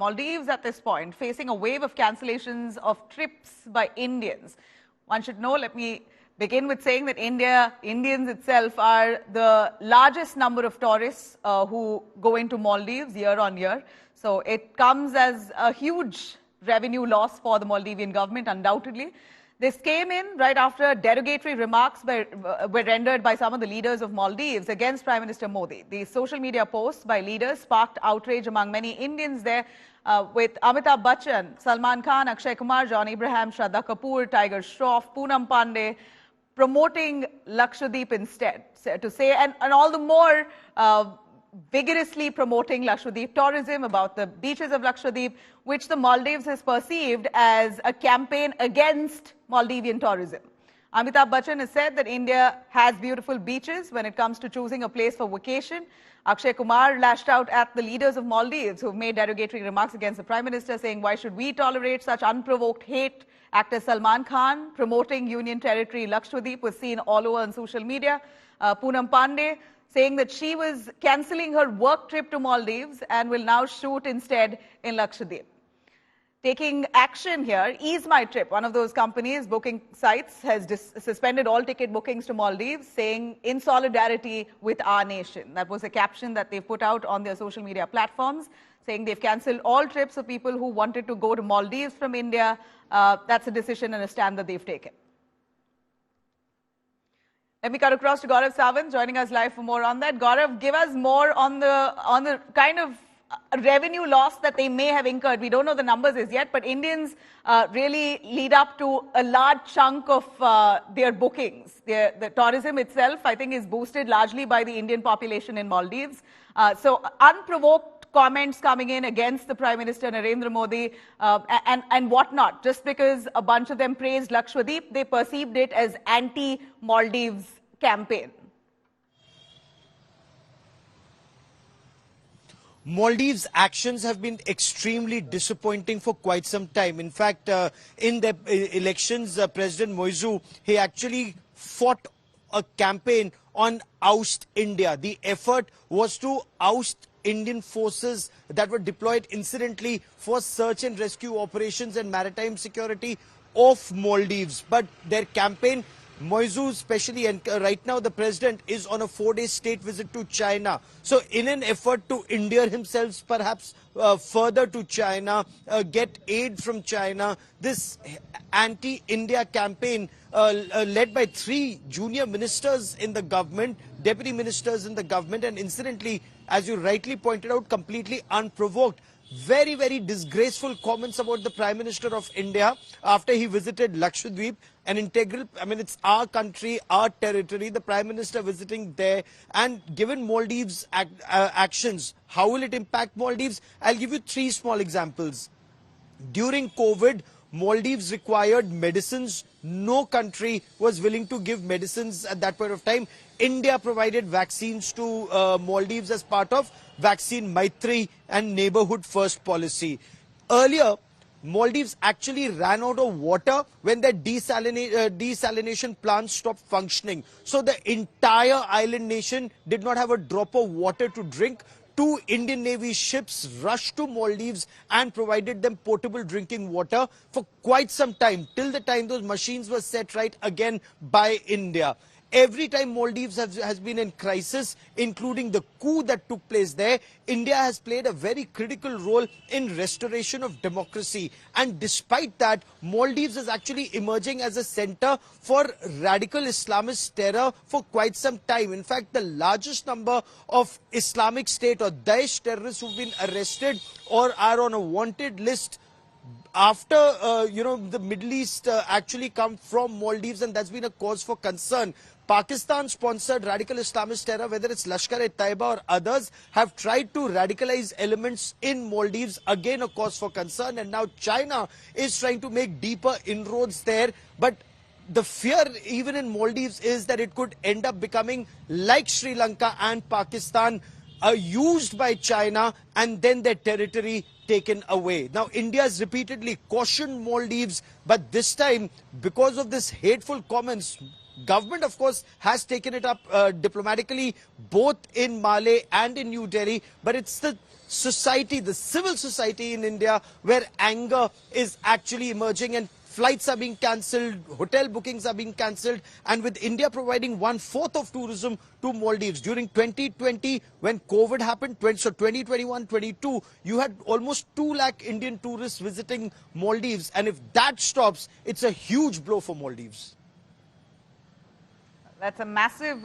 Maldives at this point, facing a wave of cancellations of trips by Indians. One should know, let me begin with saying that Indians itself are the largest number of tourists who go into Maldives year on year. So it comes as a huge revenue loss for the Maldivian government, undoubtedly. This came in right after derogatory remarks were rendered by some of the leaders of Maldives against Prime Minister Modi. The social media posts by leaders sparked outrage among many Indians there, with Amitabh Bachchan, Salman Khan, Akshay Kumar, John Abraham, Shraddha Kapoor, Tiger Shroff, Poonam Pandey promoting Lakshadweep instead, to say, and all the more vigorously promoting Lakshadweep tourism, about the beaches of Lakshadweep, which the Maldives has perceived as a campaign against Maldivian tourism. Amitabh Bachchan has said that India has beautiful beaches when it comes to choosing a place for vacation. Akshay Kumar lashed out at the leaders of Maldives who've made derogatory remarks against the Prime Minister, saying, why should we tolerate such unprovoked hate? Actor Salman Khan promoting Union Territory Lakshadweep was seen all over on social media. Poonam Pandey saying that she was cancelling her work trip to Maldives and will now shoot instead in Lakshadweep. Taking action here, EaseMyTrip, one of those companies, booking sites, has suspended all ticket bookings to Maldives, saying in solidarity with our nation. That was a caption that they've put out on their social media platforms, saying they've cancelled all trips of people who wanted to go to Maldives from India. That's a decision and a stand that they've taken. Let me cut across to Gaurav Sawant, joining us live for more on that. Gaurav, give us more on the kind of revenue loss that they may have incurred. We don't know the numbers as yet, but Indians really lead up to a large chunk of their bookings. The tourism itself, I think, is boosted largely by the Indian population in Maldives. So unprovoked comments coming in against the Prime Minister Narendra Modi and whatnot. Just because a bunch of them praised Lakshadweep, they perceived it as anti-Maldives campaign. Maldives' actions have been extremely disappointing for quite some time. In fact, in the elections, President Moizu, he actually fought a campaign on oust India. The effort was to oust Indian forces that were deployed incidentally for search and rescue operations and maritime security of Maldives. But their campaign, Moizu especially, and right now the president is on a 4-day state visit to China. So in an effort to endear himself perhaps further to China, get aid from China, this anti-India campaign led by 3 junior ministers in the government, deputy ministers in the government, and incidentally, as you rightly pointed out, completely unprovoked. Very, very disgraceful comments about the Prime Minister of India after he visited Lakshadweep, an integral, I mean, it's our country, our territory, the Prime Minister visiting there. And given Maldives' actions, how will it impact Maldives? I'll give you 3 small examples. During COVID, Maldives required medicines. No country was willing to give medicines at that point of time. India provided vaccines to Maldives as part of Vaccine Maitri and Neighborhood First policy. Earlier, Maldives actually ran out of water when their desalination plants stopped functioning. So the entire island nation did not have a drop of water to drink. 2 Indian Navy ships rushed to Maldives and provided them potable drinking water for quite some time, till the time those machines were set right again by India. Every time Maldives has been in crisis, including the coup that took place there, India has played a very critical role in restoration of democracy. And despite that, Maldives is actually emerging as a center for radical Islamist terror for quite some time. In fact, the largest number of Islamic State or Daesh terrorists who've been arrested or are on a wanted list after, the Middle East actually come from Maldives, and that's been a cause for concern. Pakistan-sponsored radical Islamist terror, whether it's Lashkar-e-Taiba or others, have tried to radicalize elements in Maldives, again a cause for concern. And now China is trying to make deeper inroads there. But the fear even in Maldives is that it could end up becoming like Sri Lanka and Pakistan, used by China and then their territory taken away. Now, India has repeatedly cautioned Maldives, but this time, because of this hateful comments, government, of course, has taken it up diplomatically, both in Malé and in New Delhi, but it's the society, the civil society in India, where anger is actually emerging and flights are being cancelled, hotel bookings are being cancelled, and with India providing 1/4 of tourism to Maldives. During 2020, when COVID happened, so 2021, 22, you had almost 2 lakh Indian tourists visiting Maldives, and if that stops, it's a huge blow for Maldives. That's a massive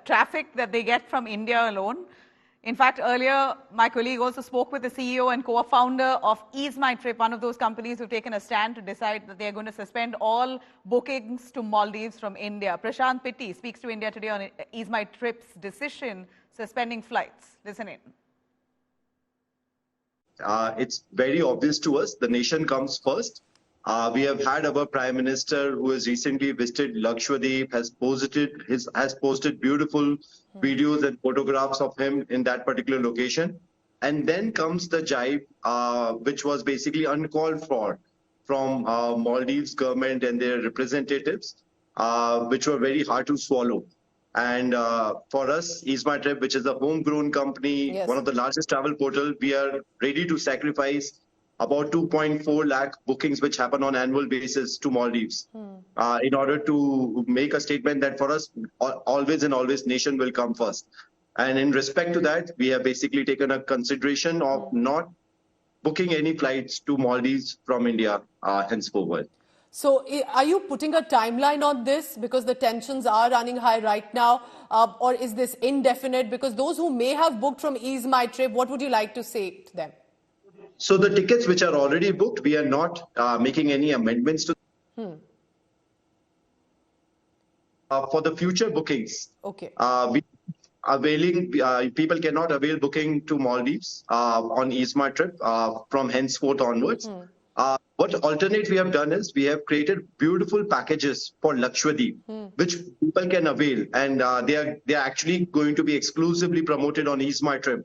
traffic that they get from India alone. In fact, earlier, my colleague also spoke with the CEO and co-founder of EaseMyTrip, one of those companies who've taken a stand to decide that they're going to suspend all bookings to Maldives from India. Nishant Pitti speaks to India Today on EaseMyTrip's decision suspending flights. Listen in. It's very obvious to us. The nation comes first. We have had our Prime Minister, who has recently visited Lakshwadeep, has posted beautiful videos and photographs of him in that particular location. And then comes the jibe, which was basically uncalled for from Maldives government and their representatives, which were very hard to swallow. And for us, EaseMyTrip, which is a homegrown company, one of the largest travel portals, we are ready to sacrifice about 2.4 lakh bookings which happen on annual basis to Maldives in order to make a statement that for us, always and always nation will come first. And in respect to that, we have basically taken a consideration of not booking any flights to Maldives from India henceforward. So are you putting a timeline on this because the tensions are running high right now, or is this indefinite? Because those who may have booked from EaseMyTrip, what would you like to say to them? So the tickets which are already booked, we are not making any amendments to. For the future bookings, people cannot avail booking to Maldives on EaseMyTrip from henceforth onwards. What alternate we have done is we have created beautiful packages for Lakshwadeep, which people can avail, and they are actually going to be exclusively promoted on EaseMyTrip,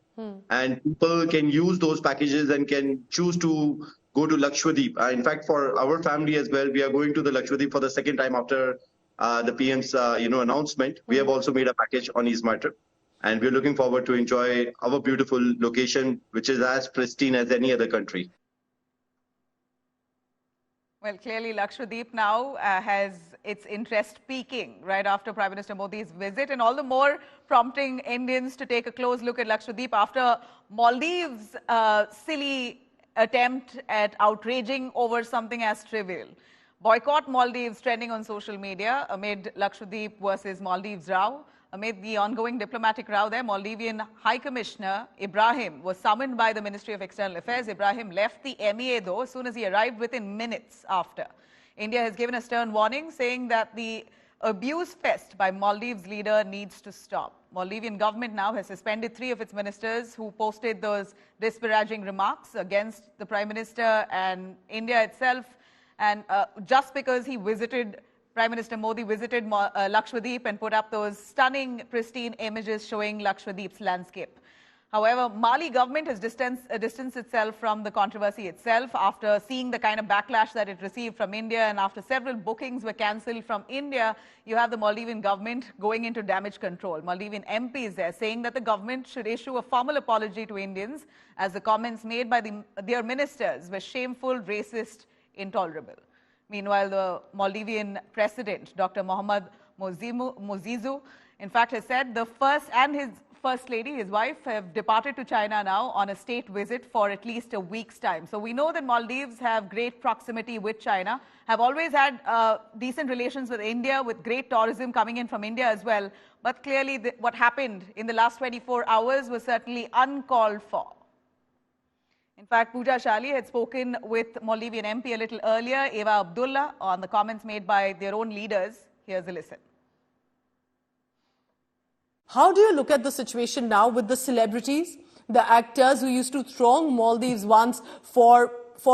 and people can use those packages and can choose to go to Lakshwadeep. In fact, for our family as well, we are going to the Lakshwadeep for the second time after the PM's announcement. We have also made a package on EaseMyTrip, and we're looking forward to enjoy our beautiful location, which is as pristine as any other country. Well, clearly Lakshadweep now has its interest peaking right after Prime Minister Modi's visit, and all the more prompting Indians to take a close look at Lakshadweep after Maldives' silly attempt at outraging over something as trivial. Boycott Maldives trending on social media amid Lakshadweep versus Maldives row. Amid the ongoing diplomatic row there, Maldivian High Commissioner Ibrahim was summoned by the Ministry of External Affairs. Ibrahim left the MEA, though, as soon as he arrived within minutes after. India has given a stern warning, saying that the abuse fest by Maldives leader needs to stop. Maldivian government now has suspended 3 of its ministers who posted those disparaging remarks against the Prime Minister and India itself. And just because Prime Minister Modi visited Lakshadweep and put up those stunning, pristine images showing Lakshadweep's landscape. However, Mali government has distanced itself from the controversy itself after seeing the kind of backlash that it received from India, and after several bookings were cancelled from India, you have the Maldivian government going into damage control. Maldivian MPs there saying that the government should issue a formal apology to Indians as the comments made by their ministers were shameful, racist, intolerable. Meanwhile, the Maldivian president, Dr. Mohammad Mozizu, in fact, has said his first lady, his wife, have departed to China now on a state visit for at least a week's time. So we know that Maldives have great proximity with China, have always had decent relations with India, with great tourism coming in from India as well. But clearly, what happened in the last 24 hours was certainly uncalled for. In fact, Pooja Shali had spoken with Maldivian MP a little earlier, Eva Abdullah, on the comments made by their own leaders. Here's a listen. How do you look at the situation now with the celebrities, the actors who used to throng Maldives once for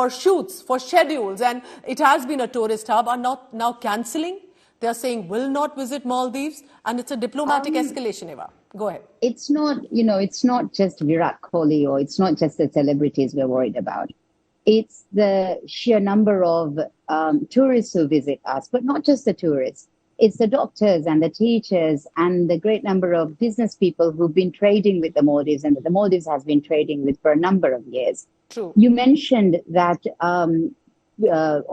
shoots, for schedules, and it has been a tourist hub, are now cancelling? They are saying will not visit Maldives, and it's a diplomatic escalation, Eva. Go ahead. It's not, it's not just Virat Kohli, or it's not just the celebrities we're worried about. It's the sheer number of tourists who visit us, but not just the tourists. It's the doctors and the teachers and the great number of business people who've been trading with the Maldives and that the Maldives has been trading with for a number of years. True. You mentioned that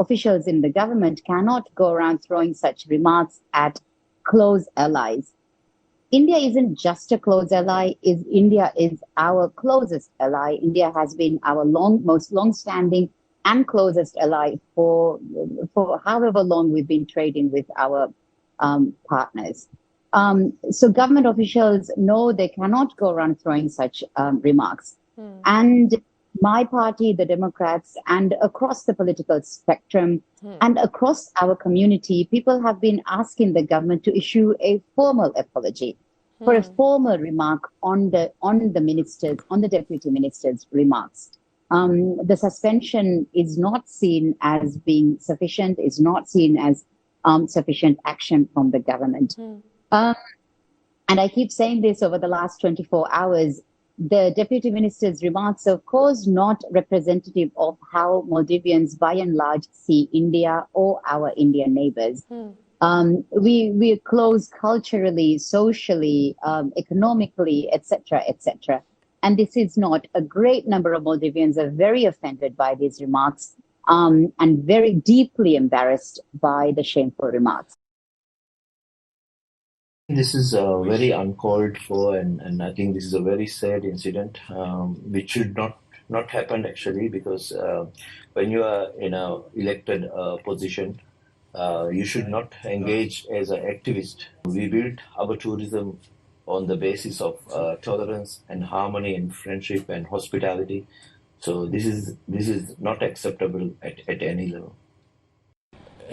officials in the government cannot go around throwing such remarks at close allies. India isn't just a close ally. India is our closest ally. India has been our most long-standing and closest ally for however long we've been trading with our partners. So government officials know they cannot go around throwing such remarks. And my party, the Democrats, and across the political spectrum and across our community, people have been asking the government to issue a formal apology for a formal remark on the ministers, on the deputy ministers' remarks. The suspension is not seen as being sufficient, is not seen as sufficient action from the government. And I keep saying this over the last 24 hours. The deputy minister's remarks are, of course, not representative of how Maldivians, by and large, see India or our Indian neighbors. We are close culturally, socially, economically, etc., etc. And this is not. A great number of Maldivians are very offended by these remarks and very deeply embarrassed by the shameful remarks. This is very uncalled for, and I think this is a very sad incident, which should not happen actually, because when you are in a elected position, you should not engage as an activist. We built our tourism on the basis of tolerance and harmony and friendship and hospitality. So this is not acceptable at any level.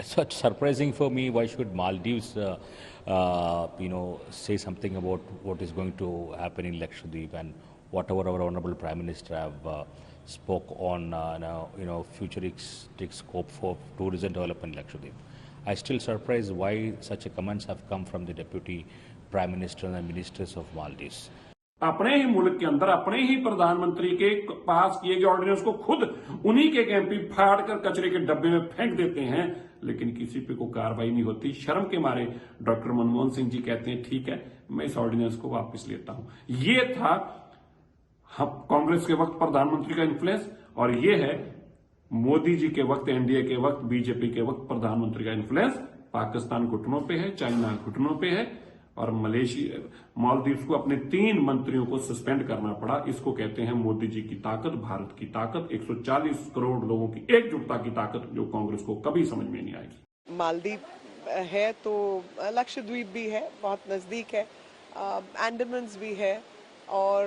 Such surprising for me. Why should Maldives, say something about what is going to happen in Lakshadweep and whatever our honourable Prime Minister have spoke on, futuristic scope for tourism development in Lakshadweep. I still surprised why such comments have come from the Deputy Prime Minister and Ministers of Maldives. अपने ही मुल्क के अंदर अपने ही प्रधानमंत्री के पास किए गए ordinance को खुद उन्हीं के एमपी फाड़ कर कचरे के डब्बे में फेंक देते हैं, लेकिन किसी पे कोई कार्रवाई नहीं होती। शर्म के मारे डॉक्टर मनमोहन सिंह जी कहते हैं ठीक है, मैं इस ऑर्डिनेंस को वापस लेता हूं। ये था कांग्रेस के वक्त प्रधानमंत्री का इन्फ्लुएंस, और ये है मोदी जी के वक्त, एनडीए के वक्त, बीजेपी के वक्त प्रधानमंत्री का इन्फ्लुएंस। पाकिस्तान घुटनों पे है, चाइना घुटनों पे है, और मालदीव्स को अपने 3 मंत्रियों को सस्पेंड करना पड़ा। इसको कहते हैं मोदी जी की ताकत, भारत की ताकत, 140 करोड़ लोगों की एकजुटता की ताकत, जो कांग्रेस को कभी समझ में नहीं आएगी। मालदीव है तो लक्षद्वीप भी है, बहुत नजदीक है, अंडमान्स भी है, और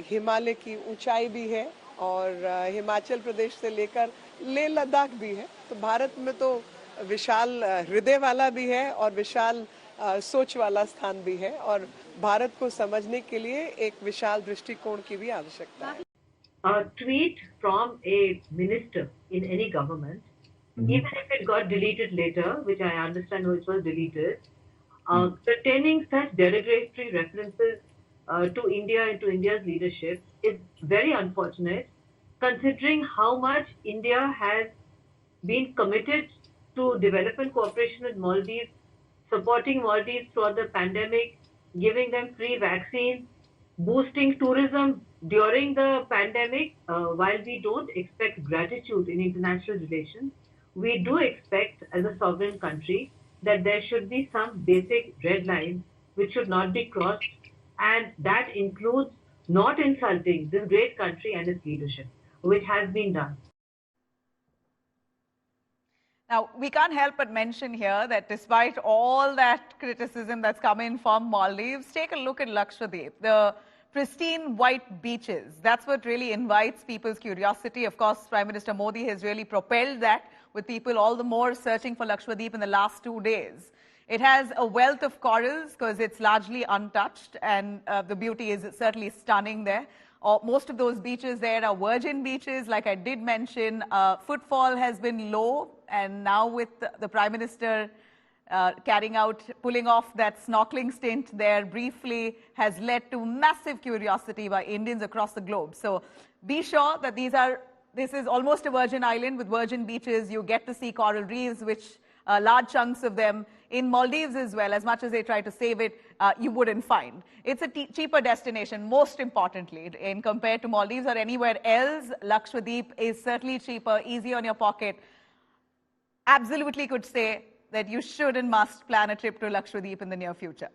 हिमालय की ऊंचाई भी है, और हिमाचल प्रदेश से लेकर लेह लद्दाख भी है। तो भारत में तो विशाल हृदय वाला भी है और विशाल सोच वाला स्थान भी है, और भारत को समझने के लिए एक विशाल दृष्टिकोण की भी आवश्यकता है। A tweet from a minister in any government, even if it got deleted later, which I understand it was deleted, containing such derogatory references to India and to India's leadership is very unfortunate, considering how much India has been committed to development cooperation with Maldives, supporting Maldives throughout the pandemic, giving them free vaccines, boosting tourism during the pandemic. While we don't expect gratitude in international relations, we do expect as a sovereign country that there should be some basic red lines which should not be crossed, and that includes not insulting this great country and its leadership, which has been done. Now, we can't help but mention here that despite all that criticism that's come in from Maldives, take a look at Lakshadweep, the pristine white beaches. That's what really invites people's curiosity. Of course, Prime Minister Modi has really propelled that, with people all the more searching for Lakshadweep in the last 2 days. It has a wealth of corals because it's largely untouched, and the beauty is certainly stunning there. Most of those beaches there are virgin beaches. Like I did mention, footfall has been low, and now with the Prime Minister pulling off that snorkeling stint there briefly, has led to massive curiosity by Indians across the globe. So be sure that this is almost a virgin island with virgin beaches. You get to see coral reefs, which large chunks of them in Maldives as well. As much as they try to save it, you wouldn't find. It's a cheaper destination, most importantly, in compared to Maldives or anywhere else. Lakshwadeep is certainly cheaper, easy on your pocket. Absolutely could say that you should and must plan a trip to Lakshwadeep in the near future.